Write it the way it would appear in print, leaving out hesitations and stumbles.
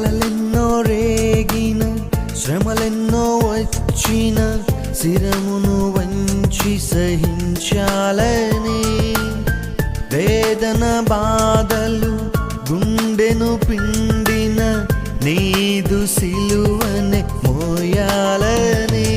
కలలెన్నో రేగిన శ్రమలెన్నో వచ్చిన శిరమును వంచి సహించాలని వేదన బాధలు గుండెను పిండిన నీదు సిలువనే మోయాలని